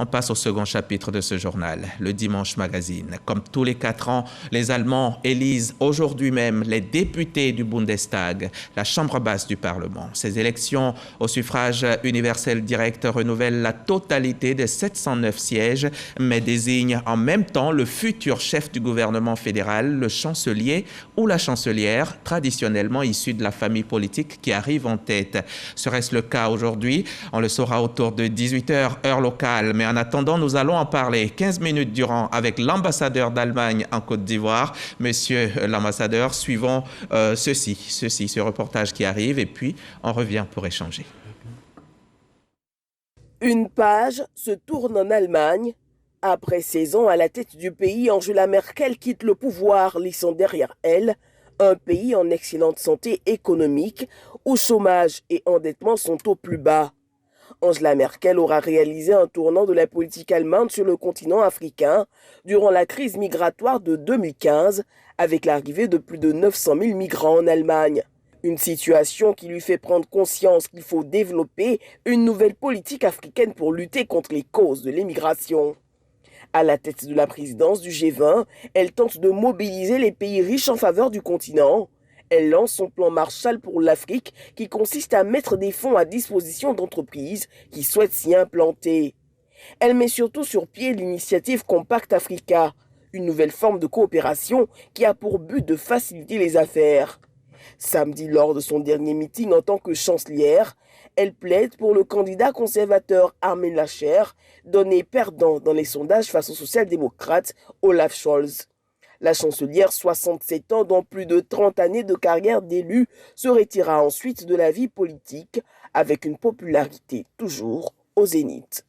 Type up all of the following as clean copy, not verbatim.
On passe au second chapitre de ce journal, le Dimanche Magazine. Comme tous les 4 ans, les Allemands élisent aujourd'hui même les députés du Bundestag, la chambre basse du Parlement. Ces élections au suffrage universel direct renouvellent la totalité des 709 sièges, mais désignent en même temps le futur chef du gouvernement fédéral, le chancelier ou la chancelière, traditionnellement issu de la famille politique qui arrive en tête. Serait-ce le cas aujourd'hui? On le saura autour de 18h, heure locale. Mais en attendant, nous allons en parler 15 minutes durant avec l'ambassadeur d'Allemagne en Côte d'Ivoire. Monsieur l'ambassadeur, suivons ce reportage qui arrive et puis on revient pour échanger. Une page se tourne en Allemagne. Après 16 ans à la tête du pays, Angela Merkel quitte le pouvoir, laissant derrière elle un pays en excellente santé économique, où chômage et endettement sont au plus bas. Angela Merkel aura réalisé un tournant de la politique allemande sur le continent africain durant la crise migratoire de 2015, avec l'arrivée de plus de 900 000 migrants en Allemagne. Une situation qui lui fait prendre conscience qu'il faut développer une nouvelle politique africaine pour lutter contre les causes de l'émigration. À la tête de la présidence du G20, elle tente de mobiliser les pays riches en faveur du continent. Elle lance son plan Marshall pour l'Afrique qui consiste à mettre des fonds à disposition d'entreprises qui souhaitent s'y implanter. Elle met surtout sur pied l'initiative Compact Africa, une nouvelle forme de coopération qui a pour but de faciliter les affaires. Samedi, lors de son dernier meeting en tant que chancelière, elle plaide pour le candidat conservateur Armin Laschet, donné perdant dans les sondages face au social-démocrate Olaf Scholz. La chancelière, 67 ans, dont plus de 30 années de carrière d'élu, se retira ensuite de la vie politique avec une popularité toujours au zénith.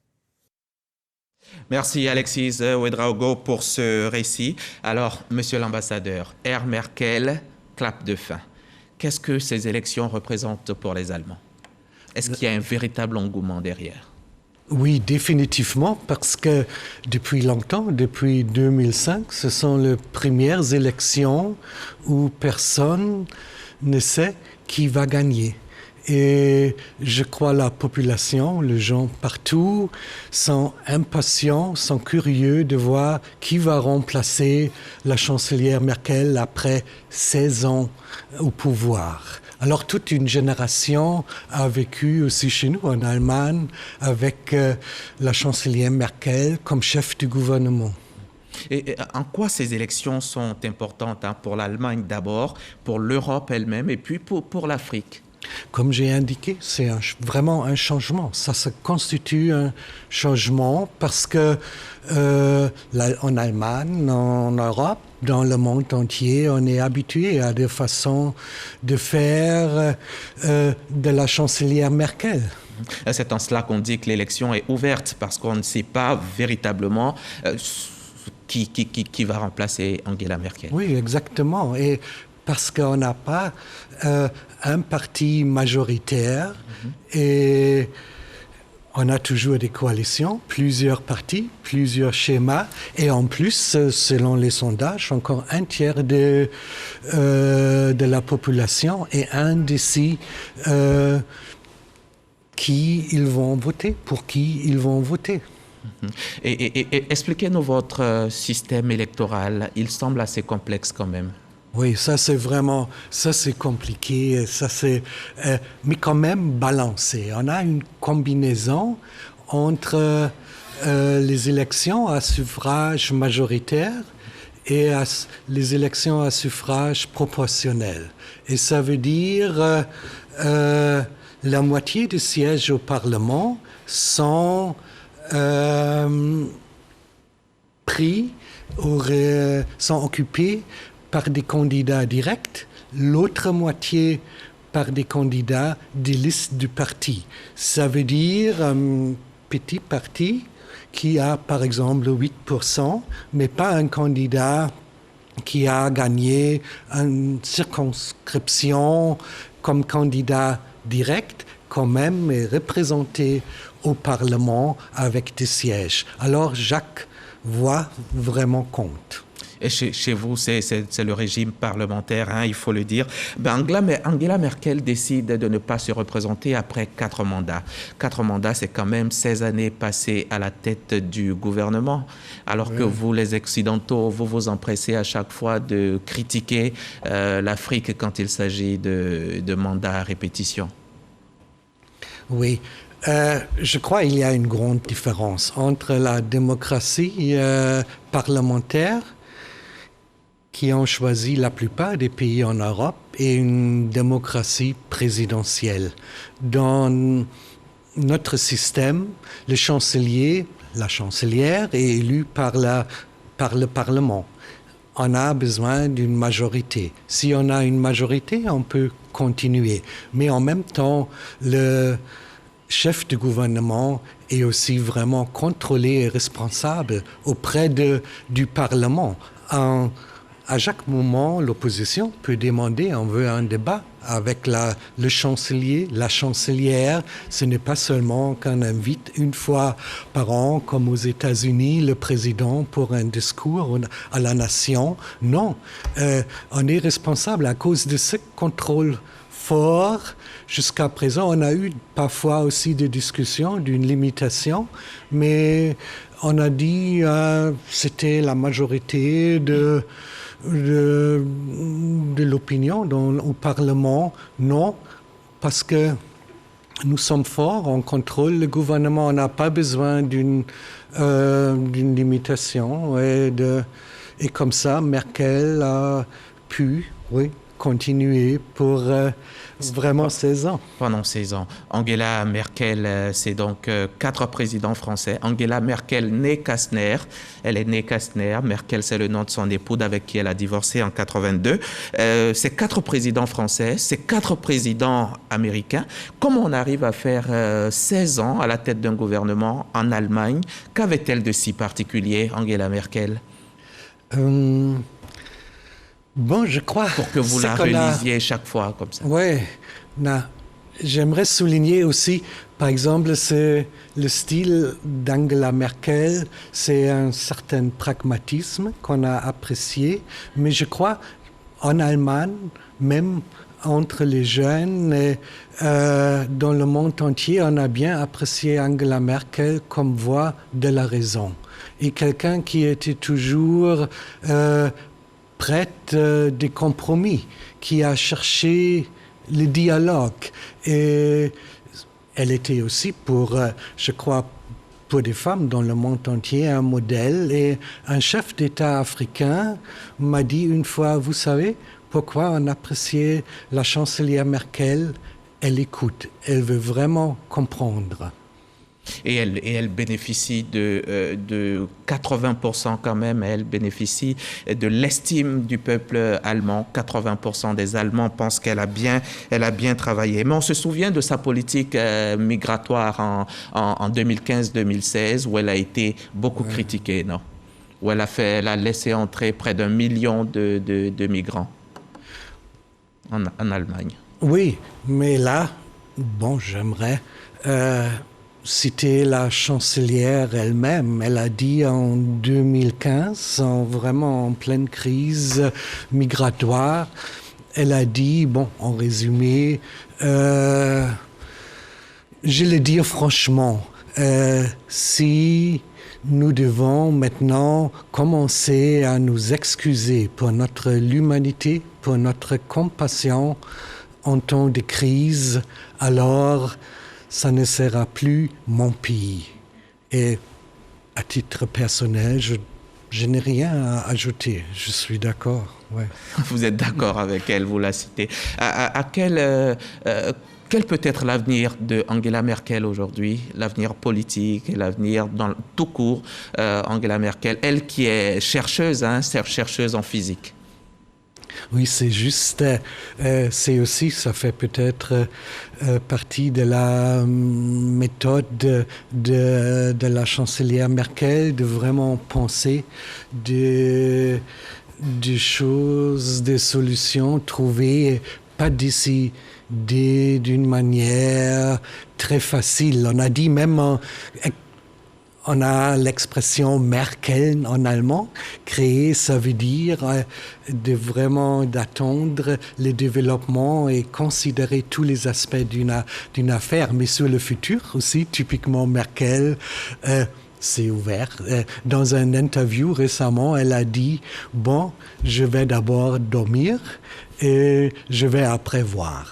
Merci Alexis Ouedraogo pour ce récit. Alors, monsieur l'ambassadeur, Ère Merkel, clap de fin. Qu'est-ce que ces élections représentent pour les Allemands? Est-ce qu'il y a un véritable engouement derrière? Oui, définitivement, parce que depuis longtemps, depuis 2005, ce sont les premières élections où personne ne sait qui va gagner. Et je crois la population, les gens partout, sont impatients, sont curieux de voir qui va remplacer la chancelière Merkel après 16 ans au pouvoir. Alors toute une génération a vécu aussi chez nous en Allemagne avec la chancelière Merkel comme chef du gouvernement. Et en quoi ces élections sont importantes pour l'Allemagne d'abord, pour l'Europe elle-même et puis pour l'Afrique? Comme j'ai indiqué, c'est vraiment un changement. Ça se constitue un changement parce que en Allemagne, en Europe, dans le monde entier, on est habitué à des façons de faire de la chancelière Merkel. C'est en cela qu'on dit que l'élection est ouverte parce qu'on ne sait pas véritablement qui va remplacer Angela Merkel. Oui, exactement. Et parce qu'on n'a pas un parti majoritaire et on a toujours des coalitions, plusieurs partis, plusieurs schémas et en plus, selon les sondages, encore un tiers de la population est indécis qui ils vont voter, pour qui ils vont voter. Et expliquez-nous votre système électoral. Il semble assez complexe quand même. Oui, ça c'est compliqué, mais quand même balancé. On a une combinaison entre les élections à suffrage majoritaire et les élections à suffrage proportionnel. Et ça veut dire la moitié des sièges au Parlement sont sont occupés par des candidats directs, l'autre moitié par des candidats des listes du parti. Ça veut dire un petit parti qui a par exemple 8%, mais pas un candidat qui a gagné une circonscription comme candidat direct, quand même est représenté au Parlement avec des sièges. Alors chaque voix vraiment compte. Et chez vous, c'est le régime parlementaire, hein, il faut le dire. Angela Merkel décide de ne pas se représenter après 4 mandats. 4 mandats, c'est quand même 16 années passées à la tête du gouvernement. Alors que vous, les Occidentaux, vous vous empressez à chaque fois de critiquer l'Afrique quand il s'agit de mandats à répétition. Oui. Je crois qu'il y a une grande différence entre la démocratie parlementaire qui ont choisi la plupart des pays en Europe et une démocratie présidentielle. Dans notre système, le chancelier, la chancelière est élue par le Parlement. On a besoin d'une majorité. Si on a une majorité, on peut continuer. Mais en même temps, le chef du gouvernement est aussi vraiment contrôlé et responsable auprès du Parlement. À chaque moment, l'opposition peut demander, on veut un débat avec le chancelier, la chancelière. Ce n'est pas seulement qu'on invite une fois par an, comme aux États-Unis, le président pour un discours à la nation. Non, on est responsable à cause de ce contrôle fort. Jusqu'à présent, on a eu parfois aussi des discussions d'une limitation, mais on a dit c'était la majorité de l'opinion au Parlement. Non, parce que nous sommes forts, on contrôle le gouvernement, on n'a pas besoin d'une limitation. Et comme ça, Merkel a pu continuer pour vraiment 16 ans. Pendant 16 ans. Angela Merkel, c'est donc 4 présidents français. Angela Merkel, née Kastner. Elle est née Kastner. Merkel, c'est le nom de son époux avec qui elle a divorcé en 82. C'est 4 présidents français, c'est 4 présidents américains. Comment on arrive à faire 16 ans à la tête d'un gouvernement en Allemagne? Qu'avait-elle de si particulier, Angela Merkel? Bon, je crois... Pour que vous la relisiez chaque fois, comme ça. Oui. J'aimerais souligner aussi, par exemple, c'est le style d'Angela Merkel, c'est un certain pragmatisme qu'on a apprécié, mais je crois, en Allemagne, même entre les jeunes et dans le monde entier, on a bien apprécié Angela Merkel comme voix de la raison. Et quelqu'un qui était toujours... prête des compromis, qui a cherché le dialogue. Et elle était aussi je crois, pour des femmes dans le monde entier, un modèle. Et un chef d'État africain m'a dit une fois, vous savez pourquoi on appréciait la chancelière Merkel? Elle écoute, elle veut vraiment comprendre. Et elle bénéficie de 80% quand même, elle bénéficie de l'estime du peuple allemand. 80% des Allemands pensent qu'elle a bien travaillé. Mais on se souvient de sa politique migratoire en 2015-2016 où elle a été beaucoup critiquée, non? Où elle a laissé entrer près d'1 million de migrants en Allemagne. Oui, mais là, j'aimerais... citer la chancelière elle-même. Elle a dit en 2015, vraiment en pleine crise migratoire, elle a dit, en résumé, je le dis franchement, si nous devons maintenant commencer à nous excuser pour notre humanité, pour notre compassion en temps de crise, alors ça ne sera plus mon pays. Et à titre personnel, je n'ai rien à ajouter. Je suis d'accord. Ouais. Vous êtes d'accord avec elle, vous la citez. Quel peut être l'avenir de Angela Merkel aujourd'hui, l'avenir politique et l'avenir dans tout court, Angela Merkel, elle qui est chercheuse, chercheuse en physique? Oui, c'est juste, c'est aussi, ça fait peut-être partie de la méthode de la chancelière Merkel de vraiment penser des choses, des solutions trouvées, pas d'ici d'une manière très facile. On a dit même, on a l'expression Merkel en allemand, créer, ça veut dire de vraiment d'attendre le développement et considérer tous les aspects d'une affaire, mais sur le futur aussi, typiquement Merkel, c'est ouvert. Dans une interview récemment, elle a dit « Bon, je vais d'abord dormir et je vais après voir ».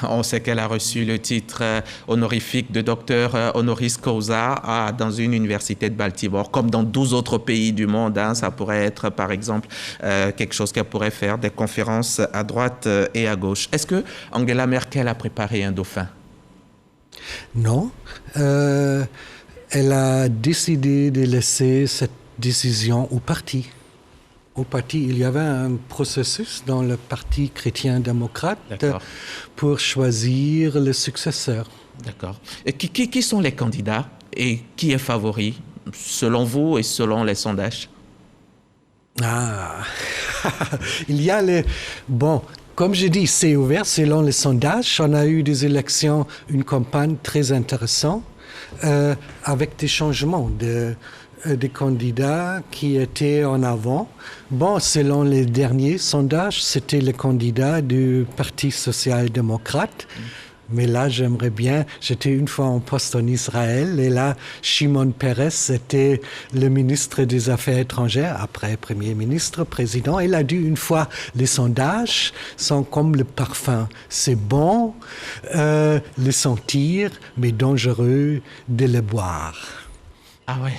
On sait qu'elle a reçu le titre honorifique de docteur honoris causa dans une université de Baltimore, comme dans 12 autres pays du monde. Ça pourrait être, par exemple, quelque chose qu'elle pourrait faire, des conférences à droite et à gauche. Est-ce que Angela Merkel a préparé un dauphin? Non. Elle a décidé de laisser cette décision au parti. Au parti, il y avait un processus dans le Parti chrétien-démocrate pour choisir le successeur. D'accord. Et qui sont les candidats et qui est favori, selon vous et selon les sondages? Il y a les... Bon, comme je dis, c'est ouvert selon les sondages. On a eu des élections, une campagne très intéressante avec des changements des candidats qui étaient en avant. Bon, selon les derniers sondages, c'était le candidat du Parti social-démocrate. Mais là, j'aimerais bien... J'étais une fois en poste en Israël et là, Shimon Peres était le ministre des Affaires étrangères, après Premier ministre, président. Il a dit une fois, les sondages sont comme le parfum. C'est bon le sentir, mais dangereux de le boire. Ah ouais.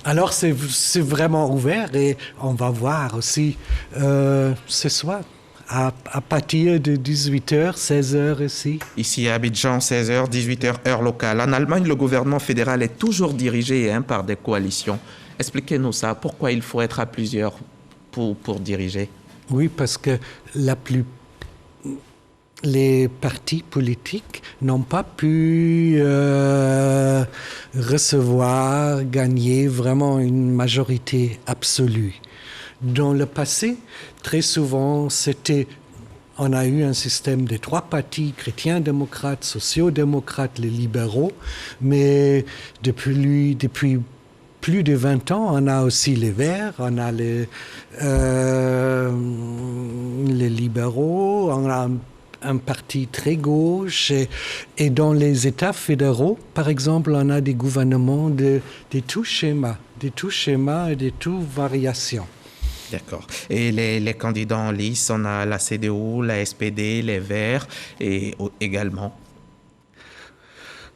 Alors, c'est vraiment ouvert et on va voir aussi ce soir. À partir de 18h, 16h ici. Ici à Abidjan, 16h, 18h, heure locale. En Allemagne, le gouvernement fédéral est toujours dirigé par des coalitions. Expliquez-nous ça. Pourquoi il faut être à plusieurs pour diriger? Oui, parce que les partis politiques n'ont pas pu gagner vraiment une majorité absolue. Dans le passé, très souvent, on a eu un système de 3 partis, chrétiens-démocrates, sociaux-démocrates, les libéraux, mais depuis plus de 20 ans, on a aussi les Verts, on a les libéraux, on a un parti très gauche et dans les États fédéraux, par exemple, on a des gouvernements de tout schéma et de toutes variations. D'accord. Et les candidats en lice, on a la CDU, la SPD, les Verts et également.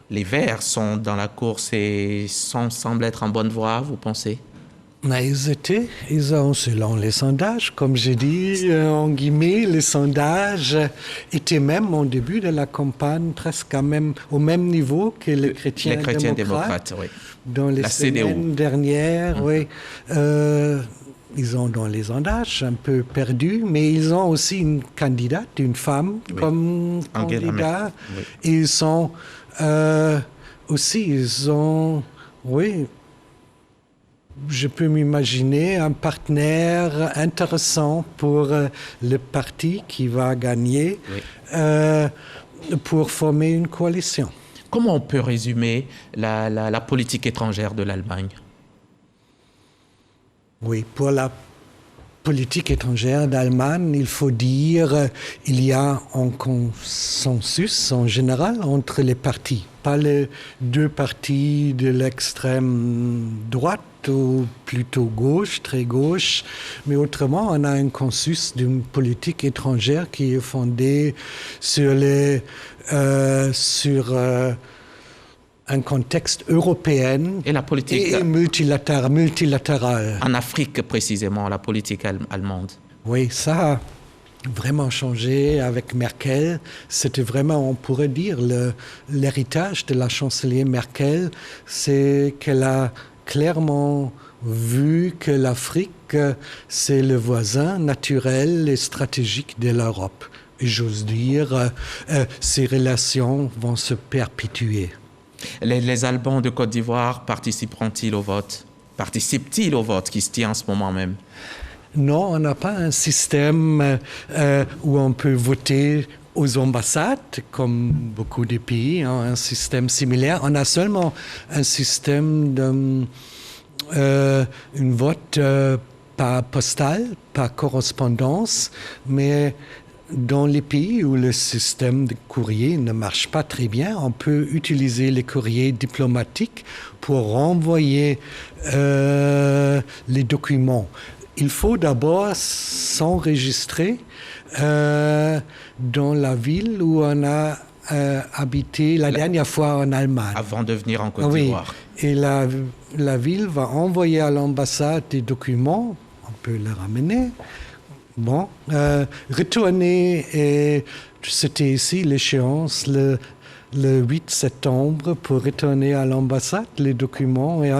Les Verts sont dans la course et semblent être en bonne voie, vous pensez? Mais ils ont, selon les sondages, comme j'ai dit, en guillemets, les sondages étaient même au début de la campagne presque au même niveau que les chrétiens démocrates. Oui. Dans les semaines dernières, oui. Ils ont dans les sondages un peu perdu, mais ils ont aussi une candidate, une femme, comme candidat. Oui. Ils sont je peux m'imaginer un partenaire intéressant pour le parti qui va gagner pour former une coalition. Comment on peut résumer la politique étrangère de l'Allemagne? Oui, pour la politique étrangère d'Allemagne, il faut dire il y a un consensus en général entre les partis. Pas les 2 partis de l'extrême droite ou plutôt gauche, très gauche, mais autrement, on a un consensus d'une politique étrangère qui est fondée sur un contexte européen et la politique et multilatéral. En Afrique, précisément, la politique allemande. Oui, ça a vraiment changé avec Merkel. C'était vraiment, on pourrait dire, l'héritage de la chancelière Merkel, c'est qu'elle a clairement vu que l'Afrique, c'est le voisin naturel et stratégique de l'Europe. Et j'ose dire, ces relations vont se perpétuer. Les Allemands de Côte d'Ivoire participeront-ils au vote? Participent-ils au vote qui se tient en ce moment même? Non, on n'a pas un système où on peut voter aux ambassades, comme beaucoup de pays ont un système similaire. On a seulement un système d'un vote pas postal, pas correspondance, mais dans les pays où le système de courrier ne marche pas très bien, on peut utiliser les courriers diplomatiques pour renvoyer les documents. Il faut d'abord s'enregistrer dans la ville où on a habité la dernière fois en Allemagne. Avant de venir en Côte d'Ivoire. Et la ville va envoyer à l'ambassade des documents, on peut les ramener. Bon, retourner, et c'était ici l'échéance, le 8 septembre, pour retourner à l'ambassade les documents, et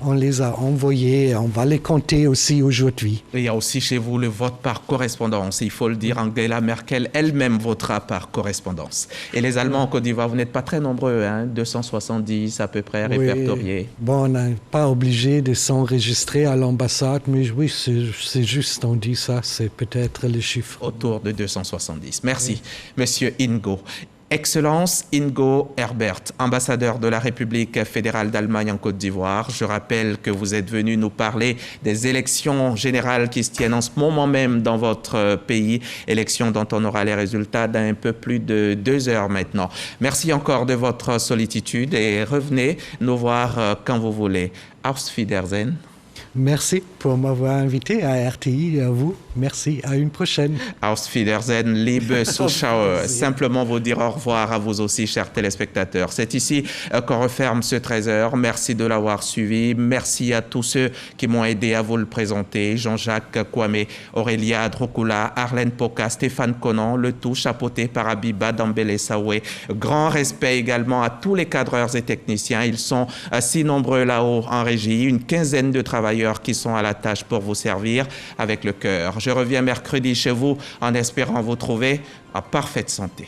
on les a envoyés, on va les compter aussi aujourd'hui. Il y a aussi chez vous le vote par correspondance. Il faut le dire, Angela Merkel elle-même votera par correspondance. Et les Allemands en Côte d'Ivoire, vous n'êtes pas très nombreux, 270 à peu près répertoriés. Bon, on n'est pas obligé de s'enregistrer à l'ambassade, mais oui, c'est juste, on dit ça, c'est peut-être le chiffre. Autour de 270. Merci, Monsieur Ingo. Excellence Ingo Herbert, ambassadeur de la République fédérale d'Allemagne en Côte d'Ivoire. Je rappelle que vous êtes venu nous parler des élections générales qui se tiennent en ce moment même dans votre pays, élections dont on aura les résultats dans un peu plus de 2 heures maintenant. Merci encore de votre sollicitude et revenez nous voir quand vous voulez. Auf Wiedersehen. Merci pour m'avoir invité à RTI et à vous. Merci, à une prochaine. Auf Wiedersehen, liebe Zuschauer. Simplement vous dire au revoir à vous aussi, chers téléspectateurs. C'est ici qu'on referme ce 13h. Merci de l'avoir suivi. Merci à tous ceux qui m'ont aidé à vous le présenter. Jean-Jacques Kwame, Aurélia Drokula, Arlène Poca, Stéphane Conan, le tout chapeauté par Abiba Dambélé Saoué. Grand respect également à tous les cadreurs et techniciens. Ils sont si nombreux là-haut en régie, une quinzaine de travailleurs qui sont à la tâche pour vous servir avec le cœur. Je reviens mercredi chez vous en espérant vous trouver en parfaite santé.